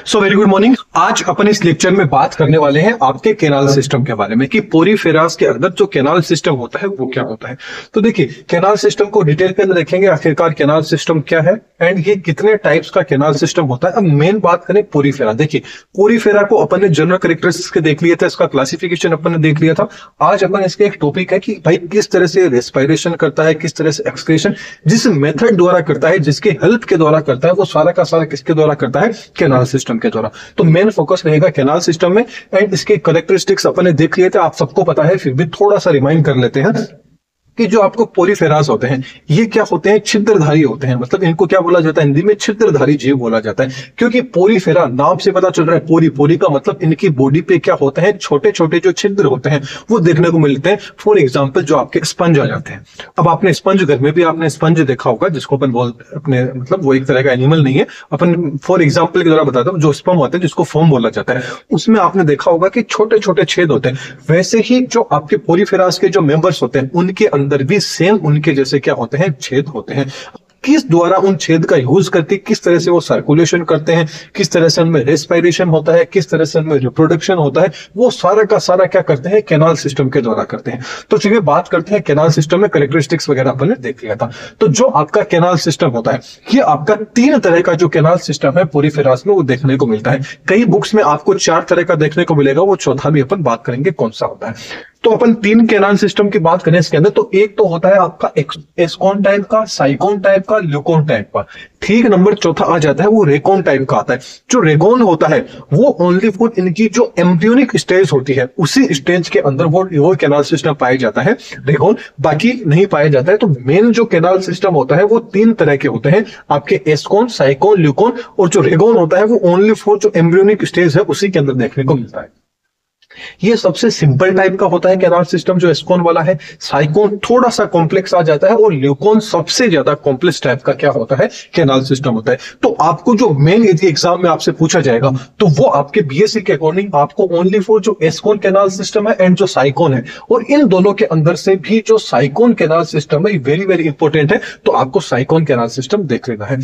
So very good morning. आज अपन इस lecture में बात करने वाले हैं आपके कैनाल सिस्टम के बारे में कि पोरीफेरास के अंदर जो कैनाल सिस्टम होता है वो क्या होता है। तो देखिए, कैनाल सिस्टम को डिटेल के अंदर देखेंगे आखिरकार कैनाल सिस्टम क्या है एंड ये कितने टाइप्स का कैनाल सिस्टम होता है। अब मेन बात करें पोरीफेरा। देखिए, पोरीफेरा को अपन ने जनरल कैरेक्टरिस्टिक्स के देख लिया था, इसका क्लासिफिकेशन अपन ने देख लिया था। आज अपन इसके एक टॉपिक है कि भाई किस तरह से रेस्पिरेशन करता है, किस तरह से एक्सक्रेशन, जिस मेथड द्वारा करता है, जिसके हेल्प के द्वारा करता है, वो सारा का सारा किसके द्वारा करता है, कैनाल सिस्टम के द्वारा। तो मेन फोकस रहेगा कैनाल सिस्टम में एंड इसके कैरेक्टरिस्टिक्स अपन ने देख लिए थे, आप सबको पता है, फिर भी थोड़ा सा रिमाइंड कर लेते हैं कि जो आपको पोरीफेरास होते हैं ये क्या होते हैं, छिद्रधारी होते हैं। मतलब इनको क्या बोला जाता है हिंदी में, छिद्रधारी जीव बोला जाता है। क्योंकि पोरीफेरा नाम से पता चल रहा है, पोरी पोरी का मतलब इनकी बॉडी पे क्या होता है, छोटे छोटे जो छिद्र होते हैं वो देखने को मिलते हैं। फॉर एग्जाम्पल जो आपके स्पंज आ जाते हैं। अब आपने स्पंज, घर में भी आपने स्पंज देखा होगा, जिसको अपन बोलते अपने, मतलब वो एक तरह का एनिमल नहीं है, अपन फॉर एग्जाम्पल के द्वारा बताता हूँ, जो स्पर्म होते हैं जिसको फोम बोला जाता है, उसमें आपने देखा होगा कि छोटे छोटे छेद होते हैं। वैसे ही जो आपके पोरीफेरास के जो मेंबर्स होते हैं उनके अंदर भी सेम उनके जैसे क्या होते हैं, छेद होते हैं। किस द्वारा उन छेद का यूज करके किस तरह से वो सर्कुलेशन करते हैं, किस तरह से उनमें रेस्पिरेशन होता है, किस तरह से उनमें रिप्रोडक्शन होता है, वो सारा का सारा क्या करते हैं, कैनाल सिस्टम के द्वारा करते हैं। तो चलिए बात करते हैं कैनाल सिस्टम में कैरेक्टरिस्टिक्स वगैरह अपन ने देख लिया था। तो जो आपका कैनाल सिस्टम होता है, ये आपका 3 तरह का जो कैनाल सिस्टम है पोरीफेरास में वो देखने को मिलता है। कई बुक्स में आपको 4 तरह का देखने को मिलेगा, वो चौथा भी अपन बात करेंगे कौन सा होता है। तो अपन 3 कैनाल सिस्टम की बात करें इसके अंदर, तो एक तो होता है आपका एस्कॉन टाइप का, साइकोन टाइप का, ल्यूकोन टाइप का। ठीक, नंबर चौथा आ जाता है वो रेकोन टाइप का आता है। जो रेकोन होता है वो ओनली फॉर इनकी जो एम्ब्रियोनिक स्टेज होती है उसी स्टेज के अंदर वो कैनाल सिस्टम पाया जाता है, रेकोन, बाकी नहीं पाया जाता है। तो मेन जो कैनाल सिस्टम होता है वो 3 तरह के होते हैं आपके, एस्कॉन, साइकोन, ल्यूकोन। और जो रेकोन होता है वो ओनली फॉर जो एम्ब्रियोनिक स्टेज है उसी के अंदर देखने को मिलता है। ये सबसे सिंपल टाइप का होता है कैनाल सिस्टम जो एस्कॉन वाला है। साइकोन थोड़ा सा कॉम्प्लेक्स आ जाता है और ल्यूकोन सबसे ज्यादा कॉम्प्लेक्स टाइप का क्या होता है, कैनाल सिस्टम होता है। तो आपको जो मेन यदि एग्जाम में आपसे पूछा जाएगा तो वो आपके बीएससी के अकॉर्डिंग आपको ओनली फॉर जो एस्कॉन कैनाल सिस्टम है एंड जो साइकोन है, और इन दोनों के अंदर से भी जो साइकोन कैनाल सिस्टम है वेरी वेरी इंपॉर्टेंट है, तो आपको साइकोन कैनाल सिस्टम देख लेना है।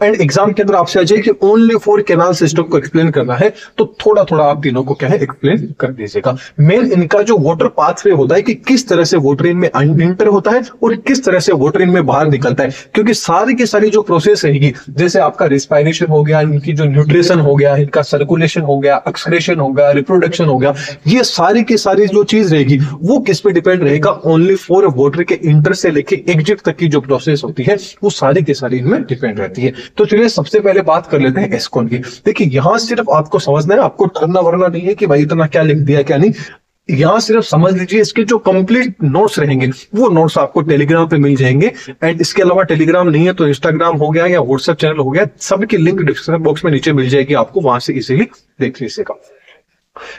एंड एग्जाम के अंदर आपसे आ जाए कि ओनली फॉर कैनाल सिस्टम को एक्सप्लेन करना है, तो थोड़ा थोड़ा आप तीनों को क्या है, एक्सप्लेन कर दीजिएगा। मेन इनका जो वाटर पाथवे होता है कि किस तरह से वाटर इनमें इंटर होता है और किस तरह से वाटर इनमें बाहर निकलता है। क्योंकि सारी की सारी जो प्रोसेस रहेगी, जैसे आपका रेस्पिरेशन हो गया, इनकी जो न्यूट्रिशन हो गया, इनका सर्कुलेशन हो गया, एक्सक्रेशन हो गया, रिप्रोडक्शन हो गया, ये सारी की सारी जो चीज रहेगी वो किस पे डिपेंड रहेगा, ओनली फॉर वाटर के इंटर से लेके एग्जिट तक की जो प्रोसेस होती है वो सारी की सारी इनमें डिपेंड रहती है। तो चलिए सबसे पहले बात कर लेते हैं एस्कॉन की। देखिए, यहां सिर्फ आपको समझना है, आपको डरना वरना नहीं है कि भाई इतना क्या लिख दिया क्या नहीं। यहां सिर्फ समझ लीजिए, इसके जो कंप्लीट नोट्स रहेंगे वो नोट्स आपको टेलीग्राम पे मिल जाएंगे। एंड इसके अलावा टेलीग्राम नहीं है तो इंस्टाग्राम हो गया या व्हाट्सएप चैनल हो गया, सबकी लिंक डिस्क्रिप्शन बॉक्स में नीचे मिल जाएगी, आपको वहां से इजीली देख लीजिएगा।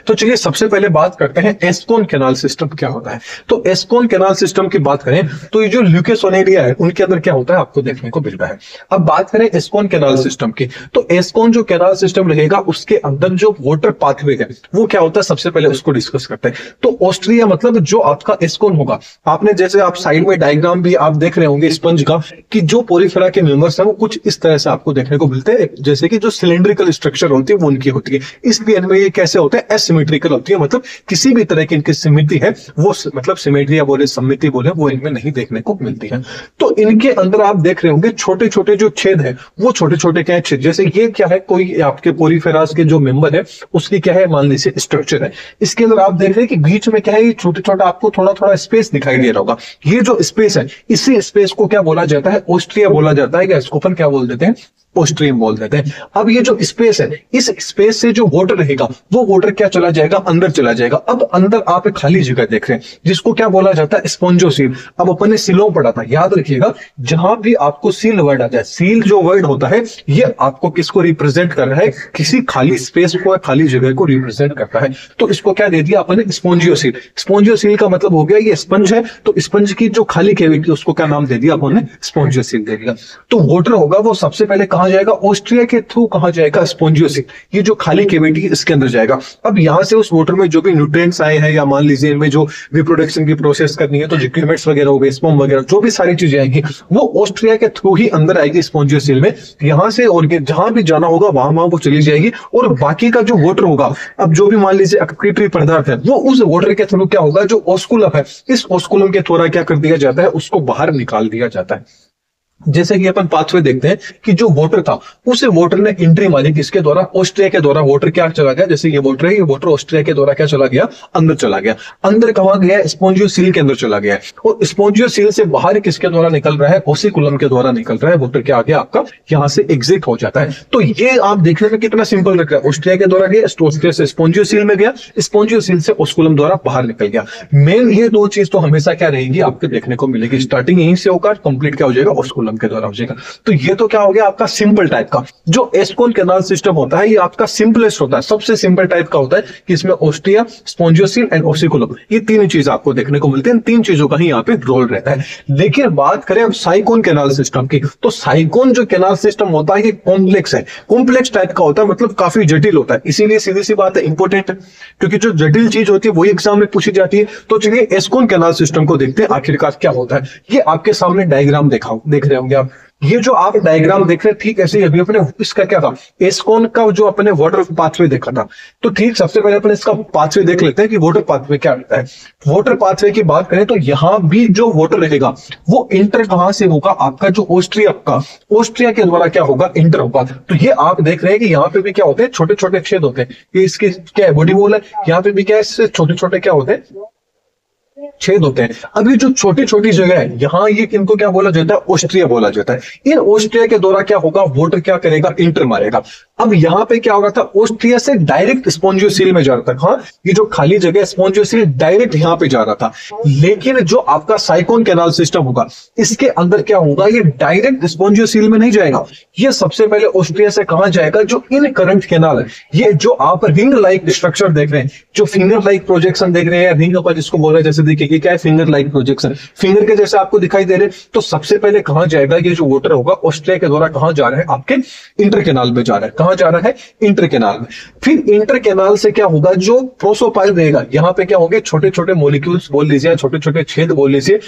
तो चलिए सबसे पहले बात करते हैं एस्कॉन कैनाल सिस्टम क्या होता है। तो एस्कॉन कैनाल सिस्टम की बात करें तो ये जो ल्यूकेसोनेरिया है उनके अंदर क्या होता है आपको देखने को मिलता है। अब बात करें एस्कॉन कैनाल सिस्टम की, तो एस्कॉन जो कैनाल सिस्टम रहेगा उसके अंदर जो वाटर पाथवे है वो क्या होता है, सबसे पहले उसको डिस्कस करते हैं। तो ऑस्ट्रिया मतलब जो आपका एस्कॉन होगा, आपने जैसे आप साइड में डायग्राम भी आप देख रहे होंगे स्पंज का, कि जो पोरीफेरा के मेंबर्स हैं वो कुछ इस तरह से आपको देखने को मिलते हैं, जैसे कि जो सिलेंड्रिकल स्ट्रक्चर होती है वो उनकी होती है। इसलिए इनमें ये कैसे होते हैं, एसिमेट्रिकल होती है, मतलब किसी भी तरह की इनकी सिमिट्री है वो, मतलब सिमेट्री या बोले सममिति बोले, वो इनमें नहीं देखने को मिलती है। तो इनके अंदर आप देख रहे होंगे छोटे छोटे जो छेद है वो छोटे छोटे क्या है, छेद। जैसे ये क्या है, कोई आपके पोरीफेरास के जो मेंबर है उसकी क्या है, मान लीजिए स्ट्रक्चर है। इसके अंदर आप देख रहे हैं कि बीच में क्या है, ये छोटे छोटा आपको थोड़ा थोड़ा स्पेस दिखाई दे रहा होगा। ये जो स्पेस है, इसी स्पेस को क्या बोला जाता है, ऑस्ट्रिया बोला जाता है, या इसको अपन क्या बोल देते हैं, ओस्ट्रीम बोल देते हैं। अब ये जो स्पेस है, इस स्पेस से जो वाटर रहेगा वो वाटर क्या चला जाएगा, अंदर चला जाएगा। अब अंदर आप एक खाली जगह देख रहे हैं जिसको क्या बोला जाता है, स्पॉन्जोसील। अब अपन ने सीलों पढ़ा था, याद रखिएगा, जहां भी आपको सील वर्ड आ जाए, सील जो वर्ड होता है ये आपको किसको रिप्रेजेंट कर रहा है, किसी खाली स्पेस को, खाली जगह को रिप्रेजेंट करता है। तो इसको क्या दे दिया अपन ने, स्पॉन्जियोसील। स्पॉन्जियोसील का मतलब हो गया ये स्पंज है, तो स्पंज की जो खाली कैविटी उसको क्या नाम दे दिया अपन ने, स्पॉन्जियोसील दे दिया। तो वाटर होगा वो सबसे पहले कहाँ जाएगा, ऑस्ट्रिया के थ्रू कहाँ जाएगा, स्पोंजियोसिल, ये जो खाली कैविटी इसके अंदर जाएगा। अब यहाँ से उस वाटर में जो भी न्यूट्रिएंट्स आए हैं, या मान लीजिए इनमें जो रिप्रोडक्शन की प्रोसेस करनी है, तो जो गैमेट्स वगैरह हो गए, स्पर्म वगैरह, जो भी सारी चीजें आएंगी वो ऑस्ट्रिया के थ्रू ही अंदर आएगी स्पोंजियोसिल में। यहाँ से और जहां भी जाना होगा वहां वो चली जाएगी, और बाकी का जो वाटर होगा, अब जो भी मान लीजिए एक्रीटरी पदार्थ है, वो उस वाटर के थ्रू क्या होगा, जो ऑस्कुलम है, इस ऑस्कुलम के द्वारा क्या कर दिया जाता है, उसको बाहर निकाल दिया जाता है। जैसे कि अपन पाथवे देखते हैं कि जो वाटर था, उसे वाटर ने एंट्री मारी किसके द्वारा, ऑस्ट्रिया के द्वारा। वाटर क्या चला गया, जैसे ये वाटर है, ये वाटर ऑस्ट्रिया के द्वारा क्या चला गया, अंदर चला गया। अंदर कहां गया, स्पोंजियोसिल के अंदर चला गया, और स्पोंजियोसिल से बाहर किसके द्वारा निकल रहा है, ओसिकुलम के द्वारा निकल रहा है। वाटर क्या आ गया आपका, यहां से एग्जिट हो जाता है। तो ये आप देखने में कितना सिंपल लग रहा है, ऑस्ट्रिया के द्वारा गया, ऑस्ट्रिया से स्पोंजियोसिल में गया, स्पोंजियोसिल से ओस्कुलम द्वारा बाहर निकल गया। मेन ये दो चीज तो हमेशा क्या रहेगी, आपको देखने को मिलेगी। स्टार्टिंग यहीं से होगा, कंप्लीट क्या हो जाएगा, ओस्कुलम के द्वारा हो जाएगा। तो ये तो क्या हो गया आपका सिंपल टाइप का। जो एस्कोन कैनाल सिस्टम होता है, ये आपका सिंपलेस्ट होता है, सबसे सिंपल टाइप का होता है, कि इसमें ऑस्ट्रिया, स्पोंजियोसिल एंड ओसिकुलम, ये तीन चीज आपको देखने को मिलती है। तीन चीजों का ही यहाँ पे रोल रहता है। लेकिन बात करें अब साइकोन कैनाल सिस्टम की, तो साइकोन जो कैनाल सिस्टम होता है, ये कॉम्प्लेक्स है, कॉम्प्लेक्स टाइप का होता है, मतलब काफी जटिल होता है। इसीलिए सीधी सी बात है, इंपॉर्टेंट है, क्योंकि जो जटिल चीज होती है वही एग्जाम में पूछी जाती है। तो चलिए एस्कोन कैनाल सिस्टम को देखते हैं आखिरकार क्या होता है। ये आपके सामने डायग्राम देख रहे होंगे आप। ये जो आप डायग्राम देख रहे हैं, ठीक ऐसे ही अभी अपने इसका क्या था, एस्कोन का जो अपने वाटर पाथवे देखा था, तो ठीक सबसे पहले अपने इसका पाथवे देख लेते हैं कि वाटर पाथवे क्या रहता है। वाटर पाथवे की बात करें तो यहां भी जो वाटर रहेगा वो इंटर कहां से होगा, आपका जो ऑस्ट्रिया के द्वारा क्या होगा, इंटर होगा। तो ये आप देख रहे हैं कि यहाँ पे भी क्या होते हैं, छोटे छोटे छेद होते हैं। ये इसके क्या है, बॉडी वॉल है, यहाँ पे भी क्या है, छोटे छोटे क्या होते हैं, छेद होते हैं। अभी जो छोटी छोटी जगह है, यहाँ ये इनको क्या बोला जाता है, ऑस्ट्रिया बोला जाता है। इन ऑस्ट्रिया के द्वारा क्या होगा, वाटर क्या करेगा, इंटर मारेगा। अब यहाँ पे क्या हो रहा था, ऑस्ट्रिया से डायरेक्ट स्पोंजियोसिल में जा रहा था। हाँ, ये जो खाली जगह स्पोंजियोसिल डायरेक्ट यहाँ पे जा रहा था। लेकिन जो आपका साइकोन कैनाल सिस्टम होगा, इसके अंदर क्या होगा, ये डायरेक्ट स्पोंजियोसिल में नहीं जाएगा। ये सबसे पहले ऑस्ट्रिया से कहां जाएगा, जो इन करंट कैनाल है, ये जो आप रिंग लाइक स्ट्रक्चर देख रहे हैं, जो फिंगर लाइक प्रोजेक्शन देख रहे हैं, रिंग अपन जिसको बोल रहे हैं, जैसे देखिए क्या है, फिंगर लाइक प्रोजेक्शन, फिंगर के जैसे आपको दिखाई दे रहे हैं। तो सबसे पहले कहां जाएगा, ये जो वाटर होगा ऑस्ट्रिया के द्वारा कहां जा रहा है, आपके इंटर कैनाल में जा रहा है। कहां जा रहा है, इंटर कैनाल में। फिर इंटर कैनाल से क्या होगा, जो प्रोसोपाइल रहेगा, यहाँ पे क्या होंगे, छोटे छोटे मोलिक्यूल्स बोल लीजिए, छोटे छोटे छेद बोल लीजिए,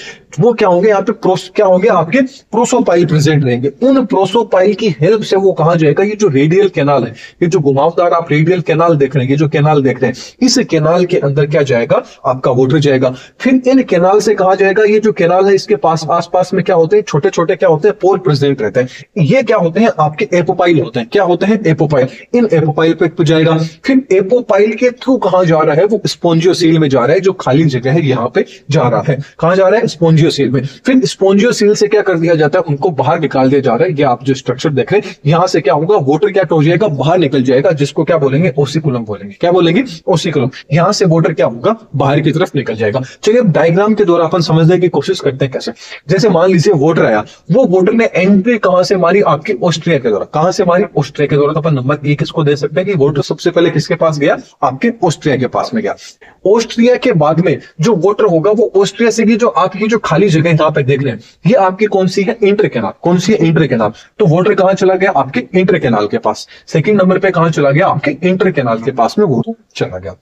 वो क्या होंगे, यहाँ पे क्या होंगे, आपके प्रोसोपाइल प्रेजेंट रहेंगे। उन प्रोसोपाइल की हेल्प से वो कहां जाएगा, ये जो रेडियल कैनाल है, ये जो घुमावदार आप रेडियल कैनाल देख रहे हैं, ये जो कैनाल देख रहे हैं, इस कैनाल के अंदर क्या जाएगा, आपका वाटर जाएगा। फिर इन कैनाल से कहा जाएगा, ये जो कैनाल है, इसके आसपास में क्या होते हैं, छोटे छोटे क्या होते हैं, पोर प्रेजेंट रहते हैं। ये क्या होते हैं, आपके एपोपाइल होते हैं। क्या होते हैं, एपोपाइल। इन एपोपाइल पे जाएगा। फिर एपोपाइल के थ्रू कहां जा रहा है, वो स्पोंजियोसिल में जा रहा है, जो खाली जगह है यहाँ पे जा रहा है। कहां जा रहा है, स्पोंजियोसिल में। फिर स्पोंजियोसिल से क्या कर दिया जाता है, उनको बाहर निकाल दिया जा रहा है। ये आप जो स्ट्रक्चर देख रहे हैं, यहां से क्या होगा, वाटर क्या हो जाएगा, बाहर निकल जाएगा, जिसको क्या बोलेंगे, ओसिकुलम बोलेंगे। क्या बोलेंगे, ओसिकुलम। यहां से वाटर क्या होगा, बाहर की तरफ निकल जाएगा। चलिए अब डायग्राम के द्वारा अपन समझने की कोशिश करते हैं कैसे। जैसे मान लीजिए वाटर आया, वो वाटर ने एंट्री कहां से मारी, आपकी ऑस्ट्रिया के द्वारा। कहां से मारी, ऑस्ट्रिया के द्वारा। तो अपन नंबर 1 इसको दे सकते हैं कि वाटर सबसे पहले किसके पास गया, आपके ऑस्ट्रिया के पास में गया। ऑस्ट्रिया के बाद में जो वाटर होगा, वो ऑस्ट्रिया से की जो आपकी जो खाली जगह यहाँ पे देख रहे हैं, ये आपकी कौन सी है, इंटर कैनाल। कौन सी है, इंटर कैनाल। तो वाटर कहां चला गया, आपके इंटर कैनाल के पास। सेकंड नंबर पे कहां चला गया, आपके इंटर कैनाल के पास में वाटर चला गया।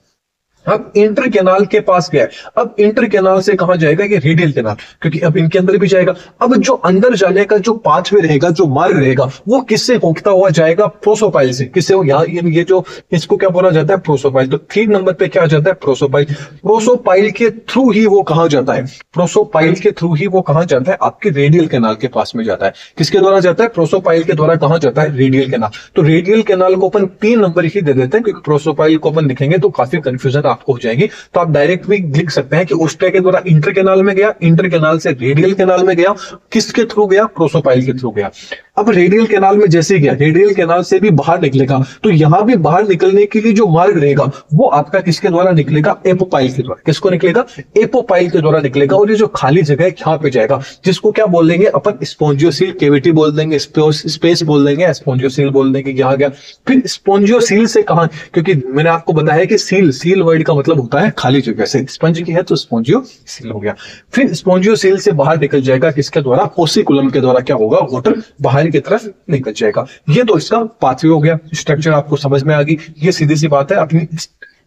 अब इंटर कैनाल के पास गया। अब इंटर कैनाल से कहां जाएगा, ये रेडियल कैनाल, क्योंकि अब इनके अंदर भी जाएगा। अब जो अंदर जाने का जो पाथवे रहेगा, जो मार्ग रहेगा, वो किससे होता हुआ जाएगा, प्रोसोपाइल से। किससे, यहाँ ये जो इसको क्या बोला जाता है, प्रोसोपाइल। तो 3 नंबर पे क्या जाता है, प्रोसोपाइल। प्रोसोपाइल के थ्रू ही वो कहां जाता है, प्रोसोपाइल के थ्रू ही वो कहां जाता है, आपके रेडियल कैनाल के पास में जाता है। किसके द्वारा जाता है, प्रोसोपाइल के द्वारा कहां जाता है, रेडियल कैनाल। तो रेडियल कैनाल को अपन 3 नंबर ही दे देते हैं, क्योंकि प्रोसोपाइल को अपन लिखेंगे तो काफी कंफ्यूजन आपको हो जाएगी। तो आप डायरेक्ट भी लिख सकते हैं कि ऑस्ट्रिया के द्वारा इंटर कैनाल में गया, इंटर कैनाल से रेडियल कैनाल में गया। किसके थ्रू गया, प्रोसोपाइल के थ्रू गया। अब रेडियल कैनाल में जैसे गया, रेडियल कैनाल से भी बाहर निकलेगा, तो यहां भी बाहर निकलने के लिए जो मार्ग रहेगा, वो आपका किसके द्वारा निकलेगा, एपोपाइल के द्वारा। किसको निकलेगा, एपोपाइल के द्वारा निकलेगा। और ये जो खाली जगह है यहां पे जाएगा, जिसको क्या बोल देंगे अपन, स्पोंजियोसिल कैविटी बोल देंगे, स्पेस बोल देंगे, स्पोंजियोसिल बोल देंगे, यहां गया। फिर स्पोंजियोसिल से कहां, क्योंकि मैंने आपको बताया कि सील वर्ड का मतलब होता है खाली जगह से। स्पंज की है तो स्पोंजियोसिल हो गया। फिर स्पोंजियोसिल से बाहर निकल जाएगा, किसके द्वारा, ओसिकुलम के द्वारा क्या होगा, वाटर बाहर बाहर की तरफ निकल जाएगा। ये तो इसका पाथवे हो गया, स्ट्रक्चर आपको समझ में आ गई। ये सीधी सी बात है, अपनी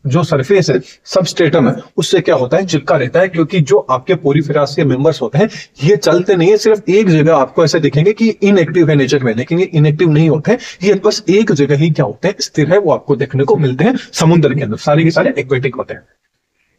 जो सरफेस है, सबस्ट्रेटम है, उससे क्या होता है, चिपका रहता है, क्योंकि जो आपके पोरीफेरास के मेंबर्स होते हैं ये चलते नहीं है, सिर्फ एक जगह आपको ऐसे दिखेंगे कि इनएक्टिव है नेचर में, लेकिन ये इनएक्टिव नहीं होते हैं, ये बस एक जगह ही क्या होते हैं, स्थिर है, वो आपको देखने को मिलते हैं समुद्र के अंदर, सारे के सारे एक्वेटिक होते हैं।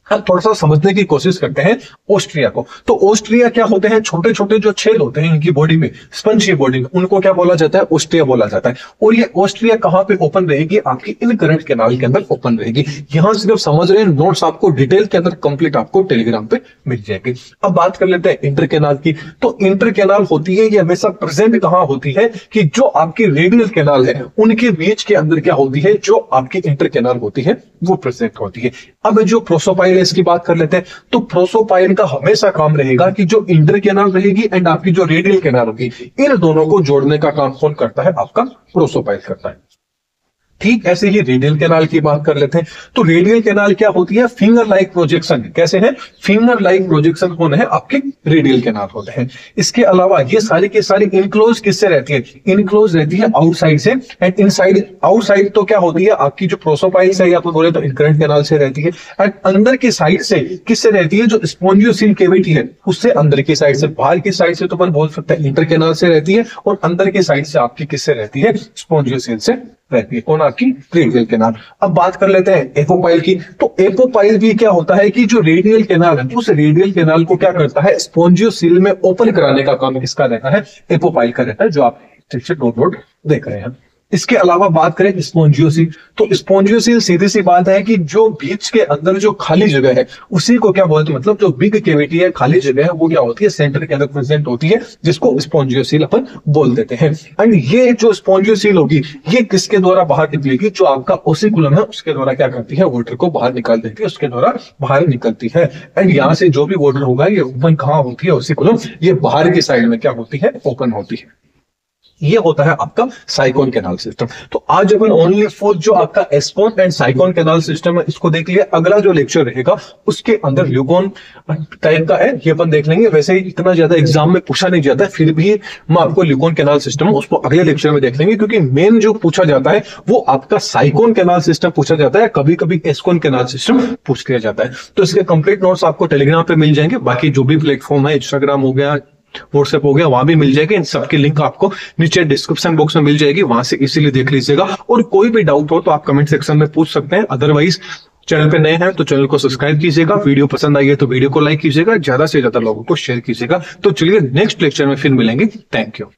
हम थोड़ा सा समझने की कोशिश करते हैं ऑस्ट्रिया को। तो ऑस्ट्रिया क्या होते हैं, छोटे छोटे जो छेद होते हैं इनकी बॉडी में, स्पंजी बॉडी में, उनको क्या बोला जाता है, ऑस्ट्रिया बोला जाता है। और ये ऑस्ट्रिया कहां पे ओपन रहेगी, आपकी इनकरेंट कैनाल के अंदर ओपन रहेगी। यहां सिर्फ समझ रहे हैं, नोट्स आपको डिटेल के अंदर कंप्लीट आपको टेलीग्राम पे मिल जाएगी। अब बात कर लेते हैं इंटर कैनाल की। तो इंटर कैनाल होती है, ये हमेशा प्रेजेंट कहां होती है, कि जो आपकी रेडियल कैनाल है उनके बीच के अंदर क्या होती है, जो आपकी इंटर कैनाल होती है वो प्रेजेंट होती है। अब जो प्रोसोपाइल इसकी बात कर लेते हैं। तो प्रोसोपाइल का हमेशा काम रहेगा कि जो इंटर कैनाल रहेगी एंड आपकी जो रेडियल कैनाल होगी, इन दोनों को जोड़ने का काम कौन करता है, आपका प्रोसोपाइल करता है। ठीक ऐसे ही रेडियल कैनाल की बात कर लेते हैं। तो रेडियल कैनाल क्या होती है, फिंगर लाइक प्रोजेक्शन। कैसे है, फिंगर लाइक प्रोजेक्शन कौन है, आपके रेडियल कैनाल होते हैं। इसके अलावा ये सारी की सारी इनक्लोज किससे रहती है, इनक्लोज रहती है आउटसाइड से, एंड इनसाइड, आउटसाइड तो क्या होती है, आपकी जो प्रोसोपाइल से या तो बोले तो इनकरेंट कैनाल से रहती है, एंड अंदर की साइड से किससे रहती है, जो स्पोंजियोसिल केविटी है उससे अंदर की साइड से। बाहर की साइड से तो अपन बोल सकते हैं इंटर कैनाल से रहती है, और अंदर की साइड से आपकी किससे रहती है, स्पोंजियोसिल से रहती है, कौन, आपकी रेडियल कैनाल। अब बात कर लेते हैं एपोपाइल की। तो एपोपाइल भी क्या होता है कि जो रेडियल कैनाल है, उस रेडियल कैनाल को क्या करता है, स्पोंजियोसिल में ओपन कराने का काम किसका रहता है, एपोपाइल का रहता है, जो आप ठीक से नोट नोट देख रहे हैं। इसके अलावा बात करें स्पोंजियोसिल। तो स्पोंजियोसिल सीधी सी बात है कि जो बीच के अंदर जो खाली जगह है उसी को क्या बोलते हैं, मतलब जो बिग कैविटी है, खाली जगह है, वो क्या होती है, सेंटर के अंदर प्रेजेंट होती है, जिसको स्पोंजियोसिल अपन बोल देते हैं। एंड ये जो स्पोंजियोसिल होगी ये किसके द्वारा बाहर निकलेगी, जो आपका ओसिकुलम है उसके द्वारा क्या करती है, वाटर को बाहर निकाल देती है, उसके द्वारा बाहर निकलती है। एंड यहाँ से जो भी वाटर होगा ये ओपन कहाँ होती है, ओसिकुलम, ये बाहर की साइड में क्या होती है, ओपन होती है। ये होता है आपका साइकोन कैनाल सिस्टम। तो आज अपन ओनली फॉर जो आपका ascon and sycon canal system है इसको देख लिया। अगला जो लेक्चर रहेगा उसके अंदर ल्यूकोन टाइप का है, ये अपन देख लेंगे। वैसे ही इतना ज्यादा एग्जाम में पूछा नहीं जाता है, फिर भी मैं आपको ल्यूकोन कैनाल सिस्टम उसको अगले लेक्चर में देख लेंगे, क्योंकि मेन जो पूछा जाता है वो आपका साइकोन कैनाल सिस्टम पूछा जाता है, कभी कभी एस्कोन कैनाल सिस्टम पूछ लिया जाता है। तो इसके कंप्लीट नोट्स आपको टेलीग्राम पे मिल जाएंगे। बाकी जो भी प्लेटफॉर्म है, इंस्टाग्राम हो गया, व्हाट्सएप हो गया, वहां भी मिल जाएगी। इन सबकी लिंक आपको नीचे डिस्क्रिप्शन बॉक्स में मिल जाएगी, वहां से इसीलिए देख लीजिएगा। और कोई भी डाउट हो तो आप कमेंट सेक्शन में पूछ सकते हैं। अदरवाइज चैनल पे नए हैं तो चैनल को सब्सक्राइब कीजिएगा, वीडियो पसंद आई है तो वीडियो को लाइक कीजिएगा, ज्यादा से ज्यादा लोगों को शेयर कीजिएगा। तो चलिए नेक्स्ट लेक्चर में फिर मिलेंगे। Thank you.